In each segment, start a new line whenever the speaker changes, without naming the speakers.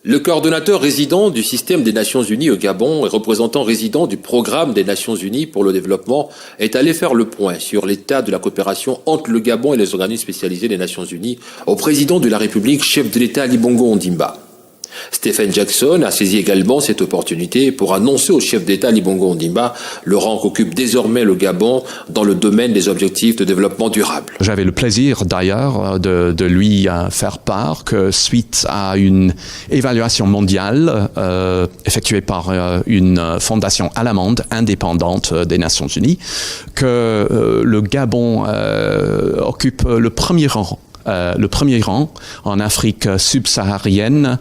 Le coordonnateur résident du système des Nations Unies au Gabon et représentant résident du programme des Nations Unies pour le développement est allé faire le point sur l'état de la coopération entre le Gabon et les organismes spécialisés des Nations Unies au président de la République, chef de l'État Ali Bongo Ondimba. Stephen Jackson a saisi également cette opportunité pour annoncer au chef d'État Ali Bongo Ondimba le rang qu'occupe désormais le Gabon dans le domaine des objectifs de développement durable.
J'avais le plaisir d'ailleurs de lui faire part que suite à une évaluation mondiale effectuée par une fondation allemande indépendante des Nations Unies, que le Gabon occupe le premier rang en Afrique subsaharienne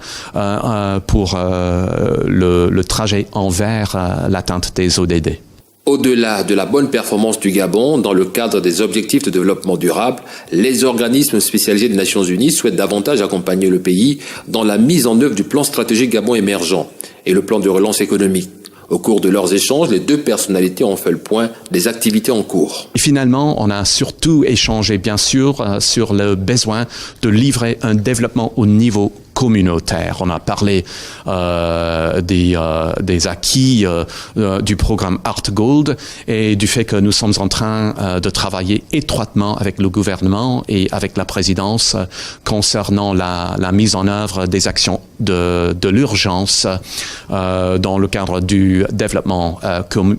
pour le trajet envers l'atteinte des ODD.
Au-delà de la bonne performance du Gabon dans le cadre des objectifs de développement durable, les organismes spécialisés des Nations Unies souhaitent davantage accompagner le pays dans la mise en œuvre du plan stratégique Gabon émergent et le plan de relance économique. Au cours de leurs échanges, les deux personnalités ont fait le point des activités en cours.
Et finalement, on a surtout échangé, bien sûr, sur le besoin de livrer un développement au niveau communautaire. On a parlé des acquis du programme Art Gold et du fait que nous sommes en train de travailler étroitement avec le gouvernement et avec la présidence concernant la mise en œuvre des actions de l'urgence dans le cadre du développement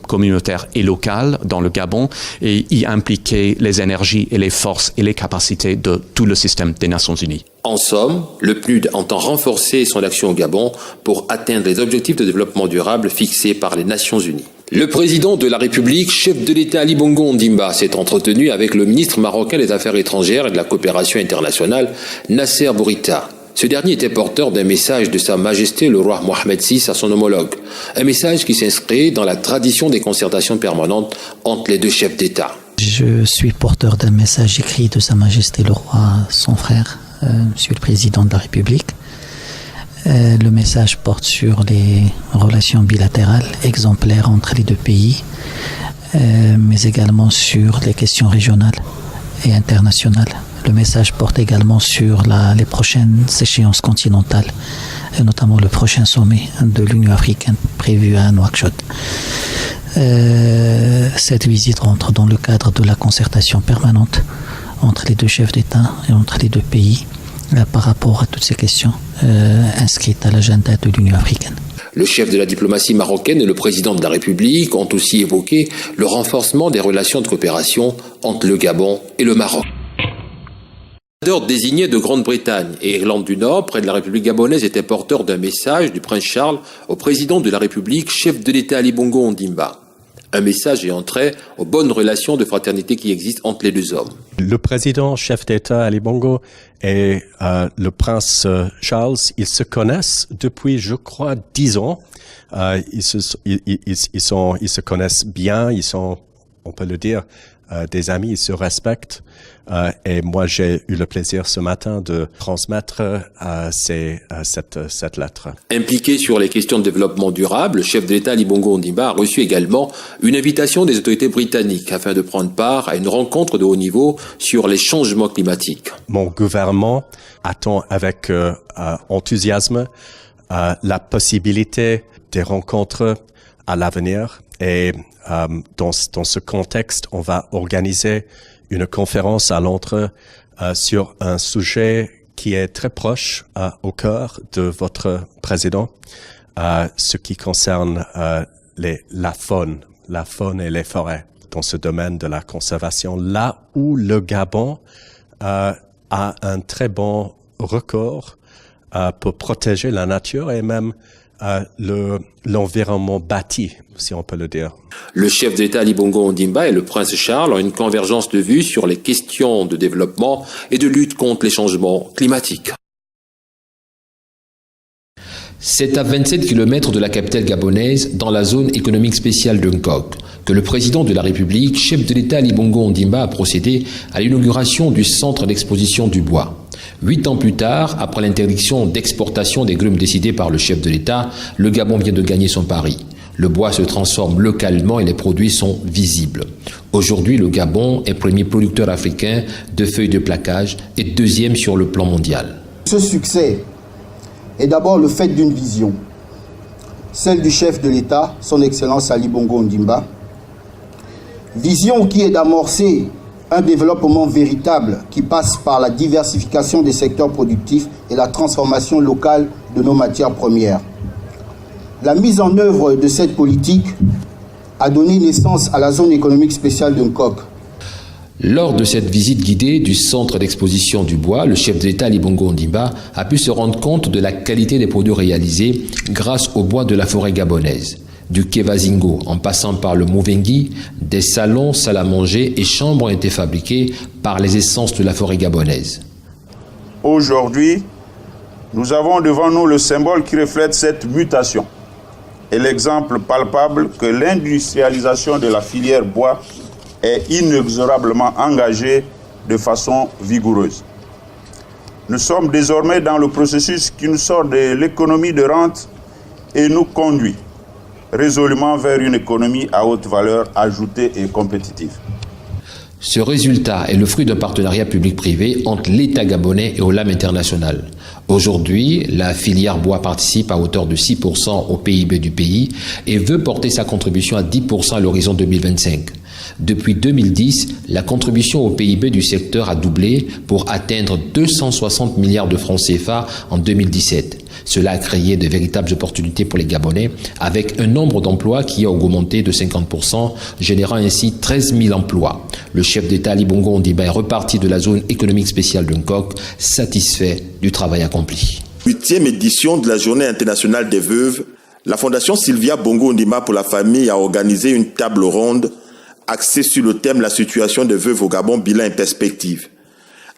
communautaire et local dans le Gabon et y impliquer les énergies et les forces et les capacités de tout le système des Nations Unies.
En somme, le PNUD entend renforcer son action au Gabon pour atteindre les objectifs de développement durable fixés par les Nations Unies. Le président de la République, chef de l'État Ali Bongo Ondimba, s'est entretenu avec le ministre marocain des Affaires étrangères et de la coopération internationale, Nasser Bourita. Ce dernier était porteur d'un message de Sa Majesté le roi Mohamed VI à son homologue, un message qui s'inscrit dans la tradition des concertations permanentes entre les deux chefs d'État.
Je suis porteur d'un message écrit de Sa Majesté le roi, son frère, Monsieur le Président de la République. Le message porte sur les relations bilatérales exemplaires entre les deux pays, mais également sur les questions régionales et internationales. Le message porte également sur les prochaines échéances continentales, et notamment le prochain sommet de l'Union africaine prévu à Nouakchott. Cette visite rentre dans le cadre de la concertation permanente entre les deux chefs d'État et entre les deux pays par rapport à toutes ces questions inscrites à l'agenda de l'Union africaine.
Le chef de la diplomatie marocaine et le président de la République ont aussi évoqué le renforcement des relations de coopération entre le Gabon et le Maroc. L'ambassadeur désigné de Grande-Bretagne et Irlande du Nord près de la République gabonaise était porteur d'un message du prince Charles au président de la République, chef de l'État Ali Bongo Ondimba. Un message ayant trait aux bonnes relations de fraternité qui existent entre les deux hommes.
Le président, chef d'État Ali Bongo et le prince Charles, ils se connaissent depuis, je crois, 10 ans. Ils se connaissent bien, ils sont, on peut le dire, des amis, ils se respectent. Et moi, j'ai eu le plaisir ce matin de transmettre cette lettre.
Impliqué sur les questions de développement durable, le chef de l'État Ali Bongo Ondimba a reçu également une invitation des autorités britanniques afin de prendre part à une rencontre de haut niveau sur les changements climatiques.
Mon gouvernement attend avec enthousiasme la possibilité des rencontres à l'avenir et dans ce contexte, on va organiser une conférence à Londres sur un sujet qui est très proche au cœur de votre président, ce qui concerne la faune et les forêts dans ce domaine de la conservation, là où le Gabon a un très bon record pour protéger la nature et même l'environnement bâti, si on peut le dire.
Le chef d'État Ali Bongo Ondimba et le prince Charles ont une convergence de vues sur les questions de développement et de lutte contre les changements climatiques. C'est à 27 km de la capitale gabonaise, dans la zone économique spéciale de Nkok, que le président de la République, chef de l'État Ali Bongo Ondimba, a procédé à l'inauguration du centre d'exposition du bois. 8 ans plus tard, après l'interdiction d'exportation des grumes décidée par le chef de l'État, le Gabon vient de gagner son pari. Le bois se transforme localement et les produits sont visibles. Aujourd'hui, le Gabon est premier producteur africain de feuilles de plaquage et deuxième sur le plan mondial.
Ce succès est d'abord le fait d'une vision, celle du chef de l'État, son Excellence Ali Bongo Ondimba. Vision qui est d'amorcer un développement véritable qui passe par la diversification des secteurs productifs et la transformation locale de nos matières premières. La mise en œuvre de cette politique a donné naissance à la zone économique spéciale de Nkok.
Lors de cette visite guidée du centre d'exposition du bois, le chef de l'État Ali Bongo Ondimba a pu se rendre compte de la qualité des produits réalisés grâce au bois de la forêt gabonaise. Du Kevazingo en passant par le Mouvengi, des salons, salles à manger et chambres ont été fabriqués par les essences de la forêt gabonaise.
Aujourd'hui, nous avons devant nous le symbole qui reflète cette mutation et l'exemple palpable que l'industrialisation de la filière bois est inexorablement engagée de façon vigoureuse. Nous sommes désormais dans le processus qui nous sort de l'économie de rente et nous conduit résolument vers une économie à haute valeur ajoutée et compétitive.
Ce résultat est le fruit d'un partenariat public-privé entre l'État gabonais et Olam International. Aujourd'hui, la filière bois participe à hauteur de 6% au PIB du pays et veut porter sa contribution à 10% à l'horizon 2025. Depuis 2010, la contribution au PIB du secteur a doublé pour atteindre 260 milliards de francs CFA en 2017. Cela a créé de véritables opportunités pour les Gabonais, avec un nombre d'emplois qui a augmenté de 50%, générant ainsi 13 000 emplois. Le chef d'État Ali Bongo Ondimba est reparti de la zone économique spéciale de Nkok, satisfait du travail accompli.
8e édition de la Journée internationale des veuves, la Fondation Sylvia Bongo Ondimba pour la famille a organisé une table ronde axée sur le thème « La situation des veuves au Gabon, bilan et perspective ».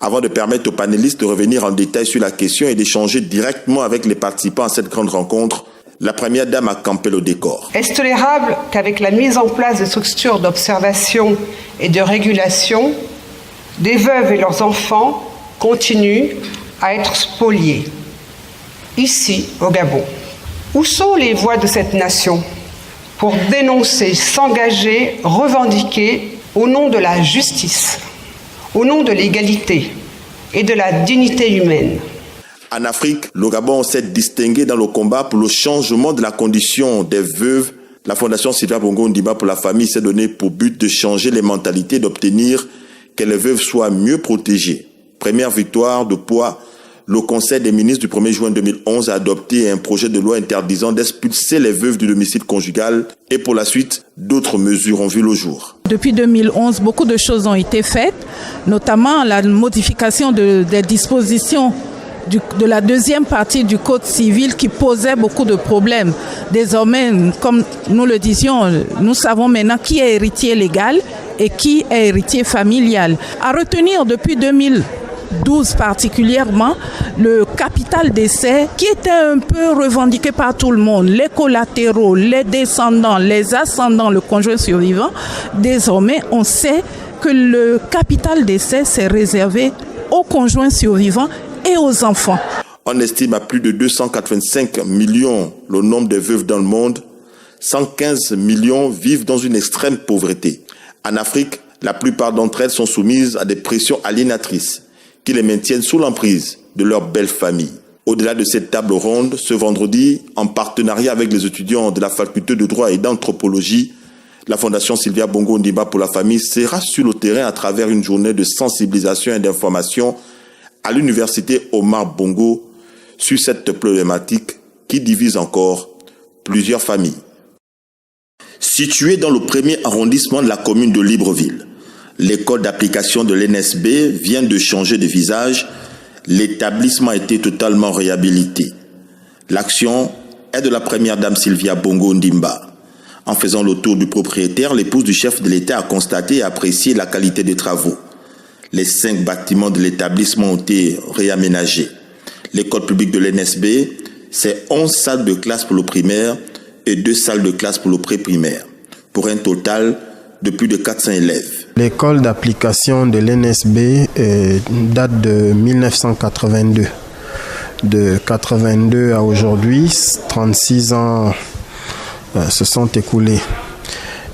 Avant de permettre aux panélistes de revenir en détail sur la question et d'échanger directement avec les participants à cette grande rencontre, la première dame a campé le décor.
Est-ce tolérable qu'avec la mise en place de structures d'observation et de régulation, des veuves et leurs enfants continuent à être spoliés, ici au Gabon? Où sont les voix de cette nation pour dénoncer, s'engager, revendiquer au nom de la justice, au nom de l'égalité et de la dignité humaine?
En Afrique, le Gabon s'est distingué dans le combat pour le changement de la condition des veuves. La Fondation Sylvia Bongo Ondimba pour la famille s'est donné pour but de changer les mentalités, d'obtenir que les veuves soient mieux protégées. Première victoire de poids, le Conseil des ministres du 1er juin 2011 a adopté un projet de loi interdisant d'expulser les veuves du domicile conjugal et pour la suite, d'autres mesures ont vu le jour.
Depuis 2011, beaucoup de choses ont été faites, notamment la modification des dispositions de la deuxième partie du Code civil qui posait beaucoup de problèmes. Désormais, comme nous le disions, nous savons maintenant qui est héritier légal et qui est héritier familial. À retenir depuis 2012 particulièrement, le capital décès qui était un peu revendiqué par tout le monde, les collatéraux, les descendants, les ascendants, le conjoint survivant. Désormais, on sait que le capital décès s'est réservé aux conjoints survivants et aux enfants.
On estime à plus de 285 millions le nombre de veuves dans le monde. 115 millions vivent dans une extrême pauvreté. En Afrique, la plupart d'entre elles sont soumises à des pressions aliénatrices qui les maintiennent sous l'emprise de leur belle famille. Au-delà de cette table ronde, ce vendredi, en partenariat avec les étudiants de la faculté de droit et d'anthropologie, la Fondation Sylvia Bongo Ondimba pour la famille sera sur le terrain à travers une journée de sensibilisation et d'information à l'université Omar Bongo sur cette problématique qui divise encore plusieurs familles. Située dans le premier arrondissement de la commune de Libreville, l'école d'application de l'NSB vient de changer de visage. L'établissement a été totalement réhabilité. L'action est de la première dame Sylvia Bongo Ondimba. En faisant le tour du propriétaire, l'épouse du chef de l'État a constaté et apprécié la qualité des travaux. Les 5 bâtiments de l'établissement ont été réaménagés. L'école publique de l'NSB, c'est 11 salles de classe pour le primaire et 2 salles de classe pour le pré-primaire, pour un total de plus de 400 élèves.
L'école d'application de l'NSB date de 1982. De 82 à aujourd'hui, 36 ans se sont écoulés.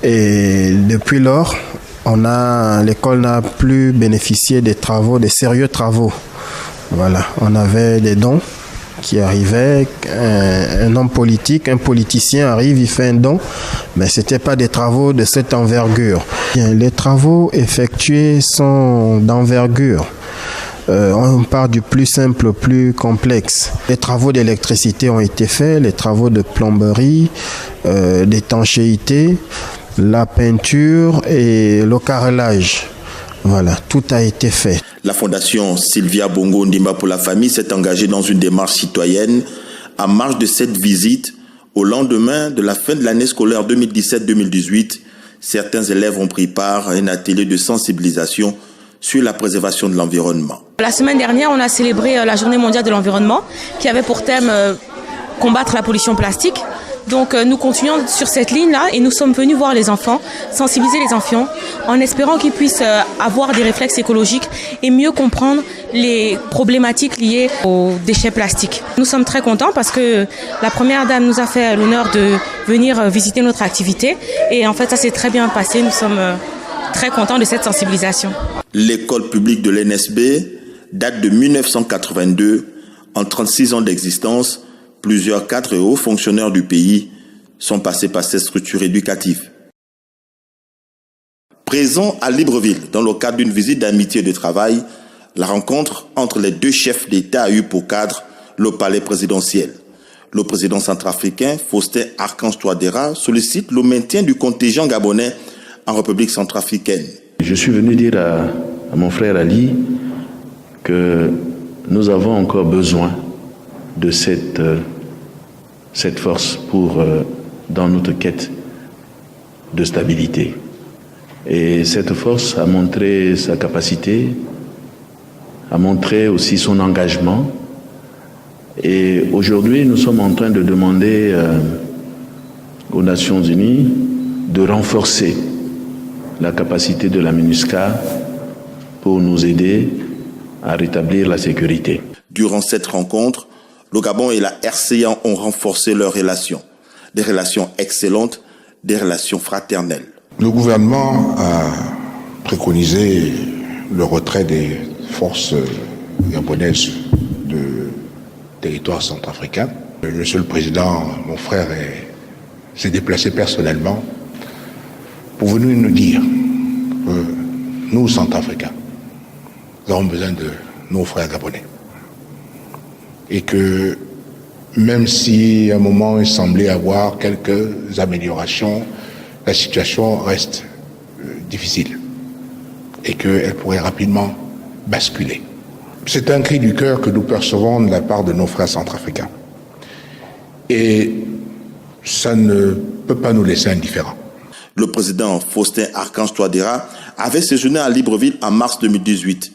Et depuis lors, l'école n'a plus bénéficié des travaux, des sérieux travaux. Voilà, on avait des dons qui arrivait, un homme politique, un politicien arrive, il fait un don, mais ce n'était pas des travaux de cette envergure. Les travaux effectués sont d'envergure. On part du plus simple au plus complexe. Les travaux d'électricité ont été faits, les travaux de plomberie, d'étanchéité, la peinture et le carrelage. Voilà, tout a été fait.
La fondation Sylvia Bongo Ondimba pour la famille s'est engagée dans une démarche citoyenne en marge de cette visite. Au lendemain de la fin de l'année scolaire 2017-2018, certains élèves ont pris part à un atelier de sensibilisation sur la préservation de l'environnement.
La semaine dernière, on a célébré la Journée mondiale de l'environnement qui avait pour thème combattre la pollution plastique. Donc nous continuons sur cette ligne-là et nous sommes venus voir les enfants, sensibiliser les enfants en espérant qu'ils puissent avoir des réflexes écologiques et mieux comprendre les problématiques liées aux déchets plastiques. Nous sommes très contents parce que la première dame nous a fait l'honneur de venir visiter notre activité et en fait ça s'est très bien passé. Nous sommes très contents de cette sensibilisation.
L'école publique de l'NSB date de 1982. En 36 ans d'existence, plusieurs cadres et hauts fonctionnaires du pays sont passés par cette structure éducative. Présent à Libreville, dans le cadre d'une visite d'amitié et de travail, la rencontre entre les deux chefs d'État a eu pour cadre le palais présidentiel. Le président centrafricain, Faustin Archange Touadéra, sollicite le maintien du contingent gabonais en République centrafricaine.
Je suis venu dire à mon frère Ali que nous avons encore besoin de cette force dans notre quête de stabilité. Et cette force a montré sa capacité, a montré aussi son engagement. Et aujourd'hui, nous sommes en train de demander aux Nations Unies de renforcer la capacité de la MINUSCA pour nous aider à rétablir la sécurité.
Durant cette rencontre, le Gabon et la RCA ont renforcé leurs relations. Des relations excellentes, des relations fraternelles.
Le gouvernement a préconisé le retrait des forces gabonaises de territoire centrafricain. Monsieur le Président, mon frère, s'est déplacé personnellement pour venir nous dire que nous, Centrafricains, nous avons besoin de nos frères gabonais. Et que même si à un moment il semblait avoir quelques améliorations, la situation reste difficile et qu'elle pourrait rapidement basculer. C'est un cri du cœur que nous percevons de la part de nos frères centrafricains. Et ça ne peut pas nous laisser indifférents.
Le président Faustin Archange Touadéra avait séjourné à Libreville en mars 2018.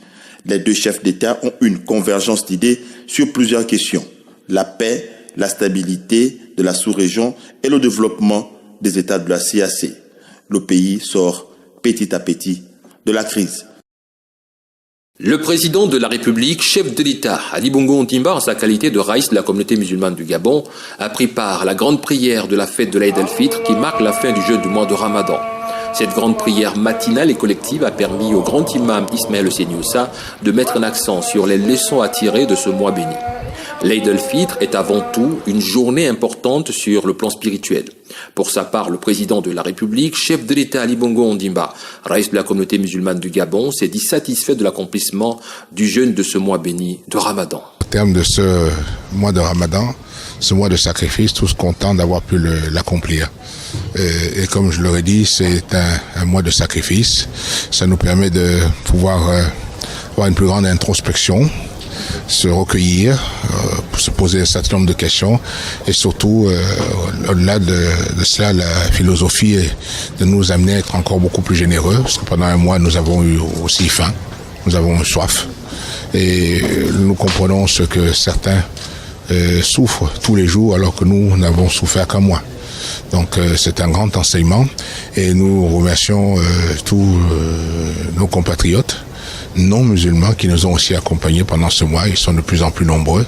Les deux chefs d'État ont une convergence d'idées sur plusieurs questions. La paix, la stabilité de la sous-région et le développement des États de la CAC. Le pays sort petit à petit de la crise.
Le président de la République, chef de l'État, Ali Bongo Ondimba, en sa qualité de raïs de la communauté musulmane du Gabon, a pris part à la grande prière de la fête de l'Aïd el-Fitr qui marque la fin du jeûne du mois de Ramadan. Cette grande prière matinale et collective a permis au grand imam Ismaël Senyoussa de mettre un accent sur les leçons à tirer de ce mois béni. L'Aïd el-Fitr est avant tout une journée importante sur le plan spirituel. Pour sa part, le président de la République, chef de l'État Ali Bongo Ondimba, raïs de la communauté musulmane du Gabon, s'est dit satisfait de l'accomplissement du jeûne de ce mois béni de Ramadan.
Au terme de ce mois de Ramadan, ce mois de sacrifice, tous contents d'avoir pu l'accomplir. Et comme je l'aurais dit, c'est un mois de sacrifice. Ça nous permet de pouvoir avoir une plus grande introspection, se recueillir, se poser un certain nombre de questions et surtout, au-delà de cela, la philosophie est de nous amener à être encore beaucoup plus généreux parce que pendant un mois, nous avons eu aussi faim, nous avons eu soif et nous comprenons ce que certains souffrent tous les jours alors que nous n'avons souffert qu'un mois. Donc c'est un grand enseignement et nous remercions tous nos compatriotes non musulmans qui nous ont aussi accompagnés pendant ce mois. Ils sont de plus en plus nombreux,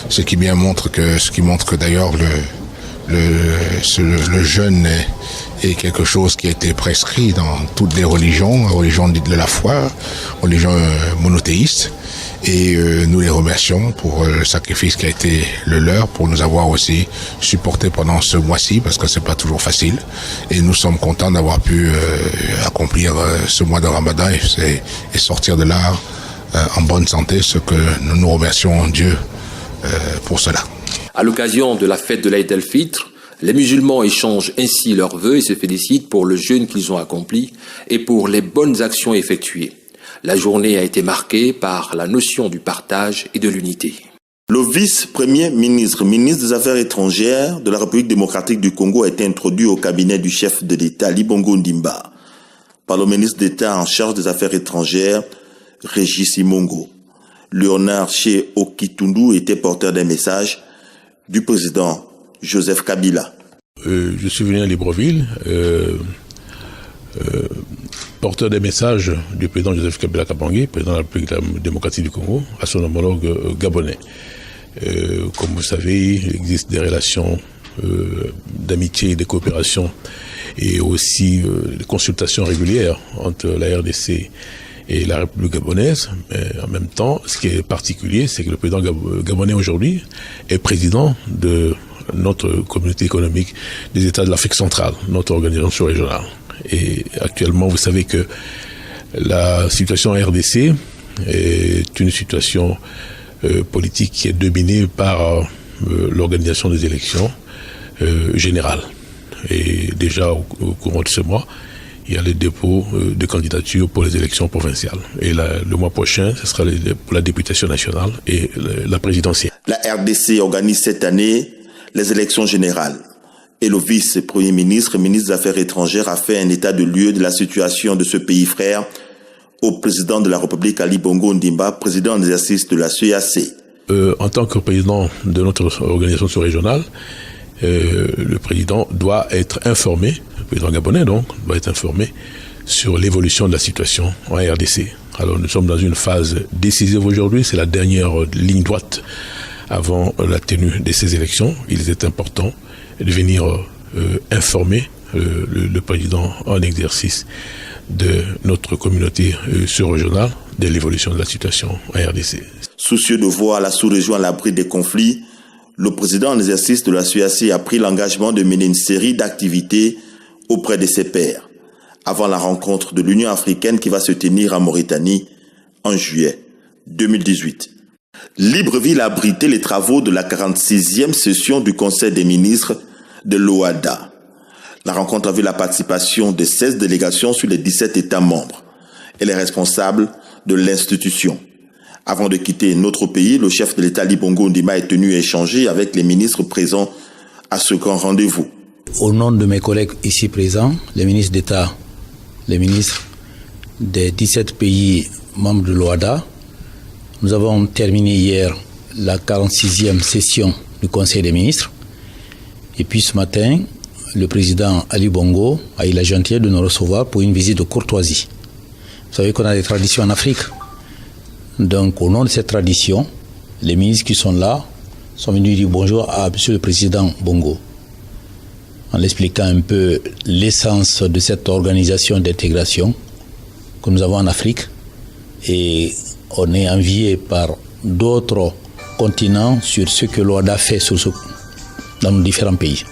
ce qui montre que d'ailleurs le jeûne est quelque chose qui a été prescrit dans toutes les religions de la foi, religions monothéistes, Et nous les remercions pour le sacrifice qui a été le leur, pour nous avoir aussi supportés pendant ce mois-ci, parce que c'est pas toujours facile. Et nous sommes contents d'avoir pu accomplir ce mois de Ramadan et sortir de là en bonne santé, ce que nous remercions Dieu pour cela.
À l'occasion de la fête de l'Aïd el-Fitr, les musulmans échangent ainsi leurs vœux et se félicitent pour le jeûne qu'ils ont accompli et pour les bonnes actions effectuées. La journée a été marquée par la notion du partage et de l'unité.
Le vice-premier ministre, ministre des Affaires étrangères de la République démocratique du Congo a été introduit au cabinet du chef de l'État, Ali Bongo Ondimba, par le ministre d'État en charge des Affaires étrangères, Régis Simongo. Léonard Ché Okitundu était porteur d'un message du président Joseph Kabila.
Je suis venu à Libreville, porteur des messages du président Joseph Kabila Kabange, président de la République démocratique du Congo, à son homologue gabonais. Comme vous savez, il existe des relations d'amitié et de coopération et aussi des consultations régulières entre la RDC et la République gabonaise. Mais en même temps, ce qui est particulier, c'est que le président gabonais aujourd'hui est président de notre communauté économique des États de l'Afrique centrale, notre organisation régionale. Et actuellement, vous savez que la situation en RDC est une situation politique qui est dominée par l'organisation des élections générales. Et déjà au courant de ce mois, il y a le dépôt de candidature pour les élections provinciales. Et le mois prochain, ce sera pour la députation nationale et la présidentielle.
La RDC organise cette année les élections générales. Et le vice-premier ministre, ministre des Affaires étrangères, a fait un état de lieu de la situation de ce pays frère au président de la République, Ali Bongo Ondimba, président en exercice de la CEAC.
En tant que président de notre organisation sous-régionale, le président doit être informé, le président gabonais donc, doit être informé sur l'évolution de la situation en RDC. Alors nous sommes dans une phase décisive aujourd'hui, c'est la dernière ligne droite avant la tenue de ces élections. Il est important de venir informer le président en exercice de notre communauté sous-régionale de l'évolution de la situation en RDC.
Soucieux de voir la sous-région à l'abri des conflits, le président en exercice de la CEAC a pris l'engagement de mener une série d'activités auprès de ses pairs, avant la rencontre de l'Union africaine qui va se tenir en Mauritanie en juillet 2018. Libreville a abrité les travaux de la 46e session du Conseil des ministres de l'OADA. La rencontre a vu la participation de 16 délégations sur les 17 États membres et les responsables de l'institution. Avant de quitter notre pays, le chef de l'État Ali Bongo Ondimba est tenu à échanger avec les ministres présents à ce grand rendez-vous.
Au nom de mes collègues ici présents, les ministres d'État, les ministres des 17 pays membres de l'OADA, nous avons terminé hier la 46e session du Conseil des ministres. Et puis ce matin, le président Ali Bongo a eu la gentillesse de nous recevoir pour une visite de courtoisie. Vous savez qu'on a des traditions en Afrique. Donc au nom de cette tradition, les ministres qui sont là sont venus dire bonjour à monsieur le président Bongo, en expliquant un peu l'essence de cette organisation d'intégration que nous avons en Afrique. Et on est envié par d'autres continents sur ce que l'OADA fait dans nos différents pays.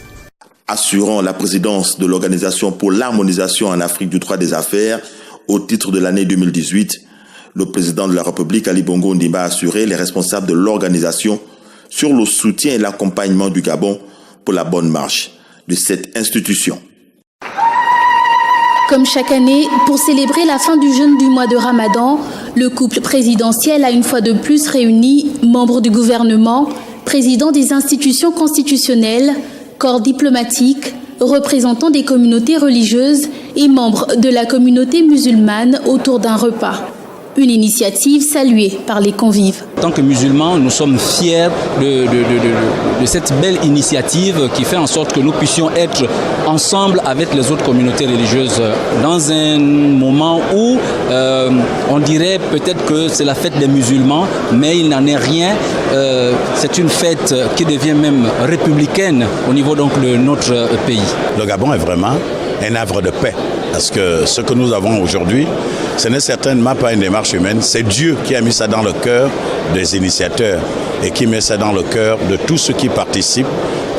Assurant la présidence de l'Organisation pour l'harmonisation en Afrique du droit des affaires au titre de l'année 2018, le président de la République, Ali Bongo Ondimba, a assuré les responsables de l'organisation sur le soutien et l'accompagnement du Gabon pour la bonne marche de cette institution.
Comme chaque année, pour célébrer la fin du jeûne du mois de Ramadan, le couple présidentiel a une fois de plus réuni membres du gouvernement, présidents des institutions constitutionnelles, corps diplomatiques, représentants des communautés religieuses et membres de la communauté musulmane autour d'un repas. Une initiative saluée par les convives.
En tant que musulmans, nous sommes fiers de cette belle initiative qui fait en sorte que nous puissions être ensemble avec les autres communautés religieuses dans un moment où on dirait peut-être que c'est la fête des musulmans, mais il n'en est rien. C'est une fête qui devient même républicaine au niveau donc de notre pays.
Le Gabon est vraiment un havre de paix. Parce que ce que nous avons aujourd'hui, ce n'est certainement pas une démarche humaine, c'est Dieu qui a mis ça dans le cœur des initiateurs et qui met ça dans le cœur de tous ceux qui participent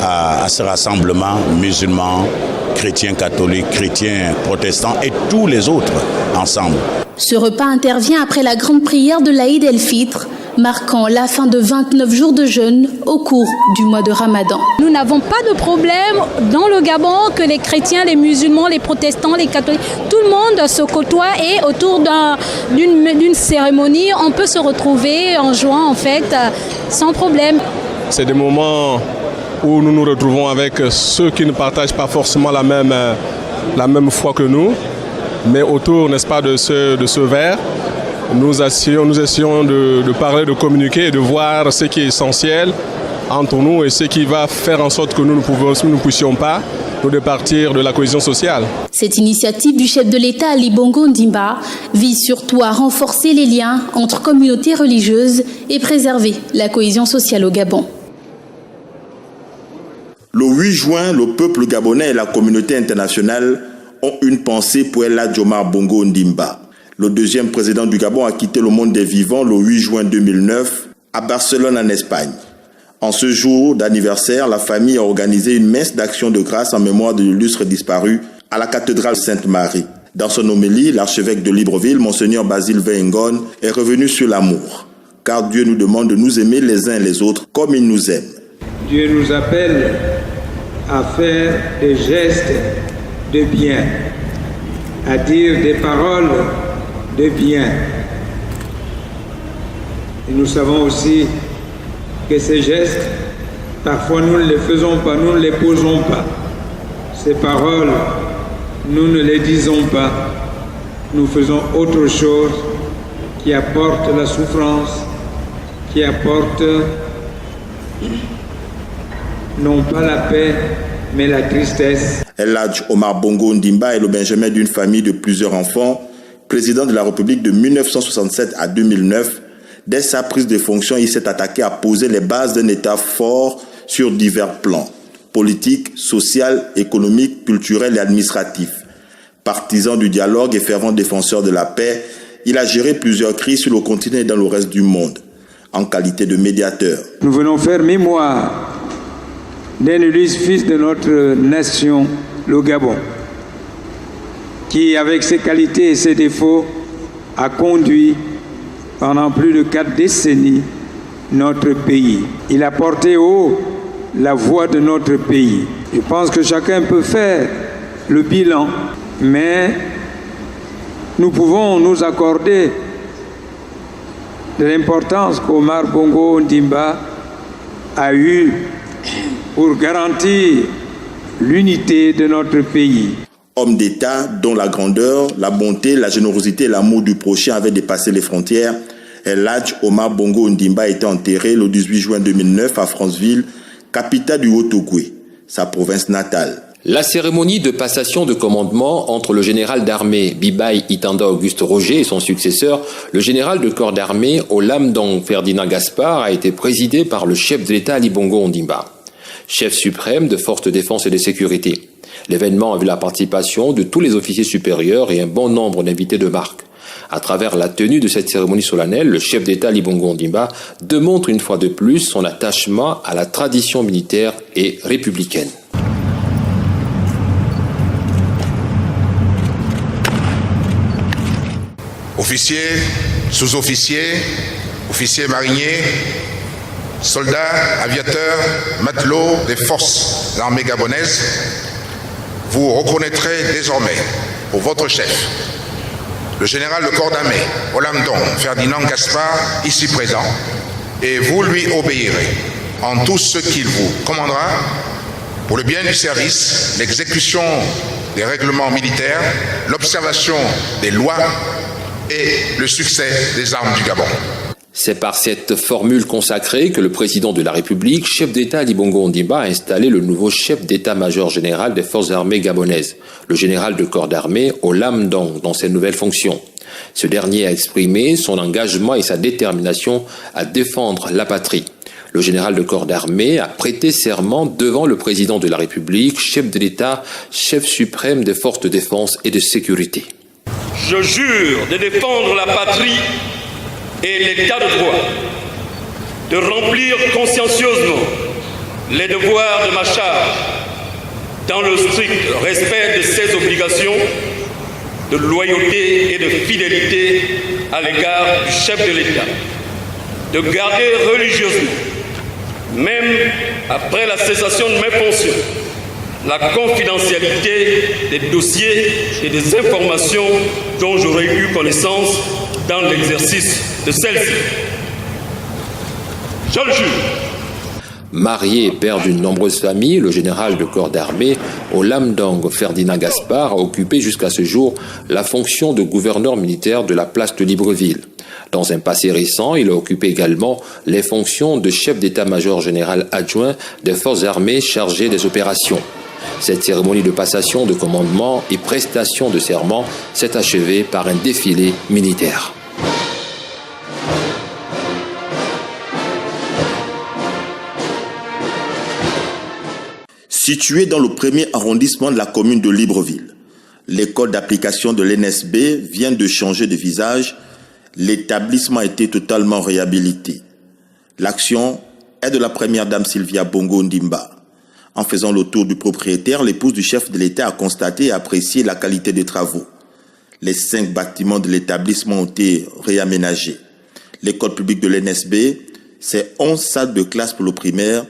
à ce rassemblement musulman, chrétiens catholiques, chrétiens protestants et tous les autres ensemble.
Ce repas intervient après la grande prière de l'Aïd el-Fitr, marquant la fin de 29 jours de jeûne au cours du mois de Ramadan.
Nous n'avons pas de problème dans le Gabon que les chrétiens, les musulmans, les protestants, les catholiques, tout le monde se côtoie et autour d'une cérémonie, on peut se retrouver en jouant en fait sans problème.
C'est des moments où nous nous retrouvons avec ceux qui ne partagent pas forcément la même foi que nous, mais autour, n'est-ce pas, de ce verre, nous essayons de parler, de communiquer et de voir ce qui est essentiel entre nous et ce qui va faire en sorte que nous ne puissions pas nous départir de la cohésion sociale.
Cette initiative du chef de l'État Ali Bongo Ondimba vise surtout à renforcer les liens entre communautés religieuses et préserver la cohésion sociale au Gabon.
Le 8 juin, le peuple gabonais et la communauté internationale ont une pensée pour El Hadj Omar Bongo Ondimba. Le deuxième président du Gabon a quitté le monde des vivants le 8 juin 2009 à Barcelone en Espagne. En ce jour d'anniversaire, la famille a organisé une messe d'action de grâce en mémoire de l'illustre disparu à la cathédrale Sainte-Marie. Dans son homélie, l'archevêque de Libreville, Monseigneur Basile Veyengon, est revenu sur l'amour, car Dieu nous demande de nous aimer les uns les autres comme il nous aime.
Dieu nous appelle à faire des gestes de bien, à dire des paroles de bien. Et nous savons aussi que ces gestes, parfois nous ne les faisons pas, nous ne les posons pas. Ces paroles, nous ne les disons pas. Nous faisons autre chose qui apporte la souffrance, qui apporte non pas la paix, mais la tristesse.
El Hadj Omar Bongo Ondimba est le benjamin d'une famille de plusieurs enfants, président de la République de 1967 à 2009. Dès sa prise de fonction, il s'est attaqué à poser les bases d'un État fort sur divers plans, politique, social, économique, culturel et administratif. Partisan du dialogue et fervent défenseur de la paix, il a géré plusieurs crises sur le continent et dans le reste du monde, en qualité de médiateur.
Nous venons faire mémoire d'un illustre fils de notre nation, le Gabon, qui, avec ses qualités et ses défauts, a conduit pendant plus de 4 décennies notre pays. Il a porté haut la voix de notre pays. Je pense que chacun peut faire le bilan, mais nous pouvons nous accorder de l'importance qu'Omar Bongo Ondimba a eue pour garantir l'unité de notre pays.
Homme d'État dont la grandeur, la bonté, la générosité et l'amour du prochain avaient dépassé les frontières, El Hadj Omar Bongo Ondimba a été enterré le 18 juin 2009 à Franceville, capitale du Haut-Ogooué, sa province natale.
La cérémonie de passation de commandement entre le général d'armée Bibaye Itanda Auguste Roger et son successeur, le général de corps d'armée Olamdong Ferdinand Gaspard, a été présidée par le chef de l'État Ali Bongo Ondimba, chef suprême de forces de défense et de sécurité. L'événement a vu la participation de tous les officiers supérieurs et un bon nombre d'invités de marque. À travers la tenue de cette cérémonie solennelle, le chef d'État Ali Bongo Ondimba démontre une fois de plus son attachement à la tradition militaire et républicaine.
Officiers, sous-officiers, officiers mariniers, soldats, aviateurs, matelots des forces de l'armée gabonaise, vous reconnaîtrez désormais pour votre chef, le général de corps d'armée, Olamdong Ferdinand Gaspard, ici présent, et vous lui obéirez en tout ce qu'il vous commandera pour le bien du service, l'exécution des règlements militaires, l'observation des lois et le succès des armes du Gabon.
C'est par cette formule consacrée que le président de la République, chef d'État Ali Bongo Ondimba, a installé le nouveau chef d'état-major général des forces armées gabonaises, le général de corps d'armée Olamdong, dans ses nouvelles fonctions. Ce dernier a exprimé son engagement et sa détermination à défendre la patrie. Le général de corps d'armée a prêté serment devant le président de la République, chef de l'État, chef suprême des forces de défense et de sécurité.
Je jure de défendre la patrie et l'état de droit, de remplir consciencieusement les devoirs de ma charge dans le strict respect de ses obligations de loyauté et de fidélité à l'égard du chef de l'État, de garder religieusement, même après la cessation de mes fonctions, la confidentialité des dossiers et des informations dont j'aurais eu connaissance dans l'exercice de celle-ci. Je le jure.
Marié et père d'une nombreuse famille, le général de corps d'armée Olamdong Ferdinand Gaspard a occupé jusqu'à ce jour la fonction de gouverneur militaire de la place de Libreville. Dans un passé récent, il a occupé également les fonctions de chef d'état-major général adjoint des forces armées chargé des opérations. Cette cérémonie de passation de commandement et prestation de serment s'est achevée par un défilé militaire.
Situé dans le premier arrondissement de la commune de Libreville, l'école d'application de l'NSB vient de changer de visage. L'établissement a été totalement réhabilité. L'action est de la première dame Sylvia Bongo Ndimba. En faisant le tour du propriétaire, l'épouse du chef de l'État a constaté et apprécié la qualité des travaux. Les 5 bâtiments de l'établissement ont été réaménagés. L'école publique de l'NSB, c'est 11 salles de classe pour le primaire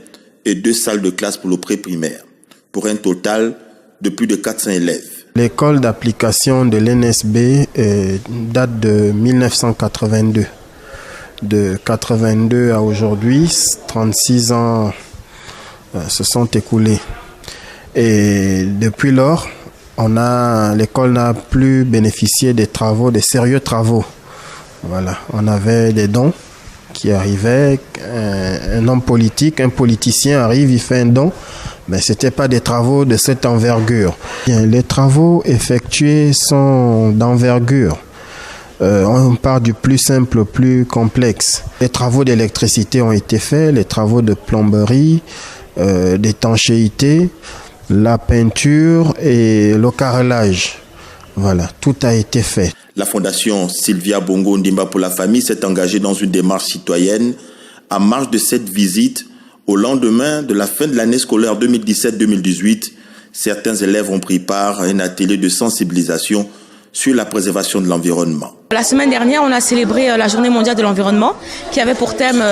et 2 salles de classe pour le pré-primaire, pour un total de plus de 400 élèves.
L'école d'application de l'NSB date de 1982. De 82 à aujourd'hui, 36 ans se sont écoulés. Et depuis lors, l'école n'a plus bénéficié des travaux, des sérieux travaux. Voilà, on avait des dons qui arrivaient, un homme politique, un politicien arrive, il fait un don, mais ce n'était pas des travaux de cette envergure. Les travaux effectués sont d'envergure. On part du plus simple au plus complexe. Les travaux d'électricité ont été faits, les travaux de plomberie, d'étanchéité, la peinture et le carrelage. Voilà, tout a été fait.
La fondation Sylvia Bongo Ndimba pour la famille s'est engagée dans une démarche citoyenne en marge de cette visite. Au lendemain de la fin de l'année scolaire 2017-2018, certains élèves ont pris part à un atelier de sensibilisation sur la préservation de l'environnement.
La semaine dernière, on a célébré la Journée mondiale de l'environnement qui avait pour thème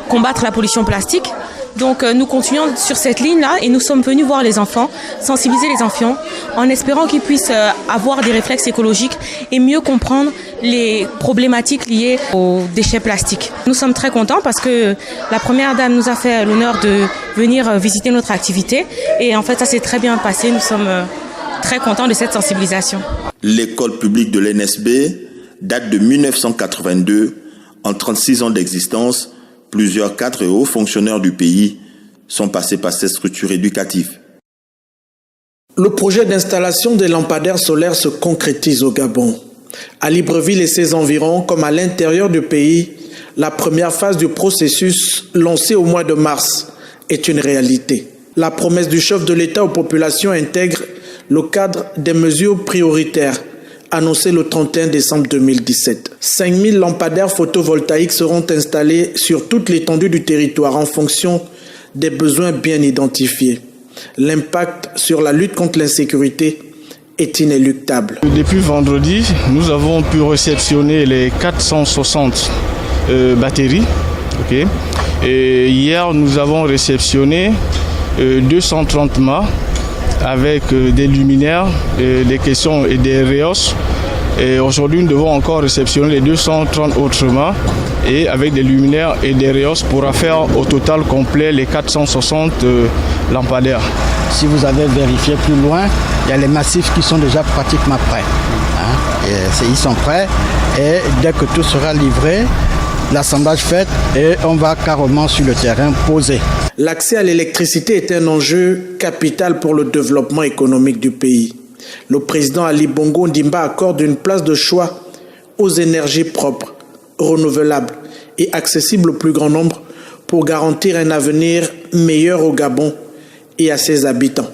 combattre la pollution plastique. Donc nous continuons sur cette ligne-là et nous sommes venus voir les enfants, sensibiliser les enfants en espérant qu'ils puissent avoir des réflexes écologiques et mieux comprendre les problématiques liées aux déchets plastiques. Nous sommes très contents parce que la première dame nous a fait l'honneur de venir visiter notre activité et en fait ça s'est très bien passé. Nous sommes très contents de cette sensibilisation.
L'école publique de l'NSB date de 1982. En 36 ans d'existence, plusieurs cadres et hauts fonctionnaires du pays sont passés par cette structure éducative.
Le projet d'installation des lampadaires solaires se concrétise au Gabon. À Libreville et ses environs, comme à l'intérieur du pays, la première phase du processus, lancé au mois de mars, est une réalité. La promesse du chef de l'État aux populations intègre le cadre des mesures prioritaires annoncé le 31 décembre 2017. 5000 lampadaires photovoltaïques seront installés sur toute l'étendue du territoire en fonction des besoins bien identifiés. L'impact sur la lutte contre l'insécurité est inéluctable.
Depuis vendredi, nous avons pu réceptionner les 460 batteries. Okay. Et hier, nous avons réceptionné 230 mâts avec des luminaires, des caissons et des réos. Et aujourd'hui, nous devons encore réceptionner les 230 autres mâts et avec des luminaires et des réos pour faire au total complet les 460 lampadaires.
Si vous avez vérifié plus loin, il y a les massifs qui sont déjà pratiquement prêts. Ils sont prêts et dès que tout sera livré, l'assemblage fait et on va carrément sur le terrain poser.
L'accès à l'électricité est un enjeu capital pour le développement économique du pays. Le président Ali Bongo Ndimba accorde une place de choix aux énergies propres, renouvelables et accessibles au plus grand nombre pour garantir un avenir meilleur au Gabon et à ses habitants.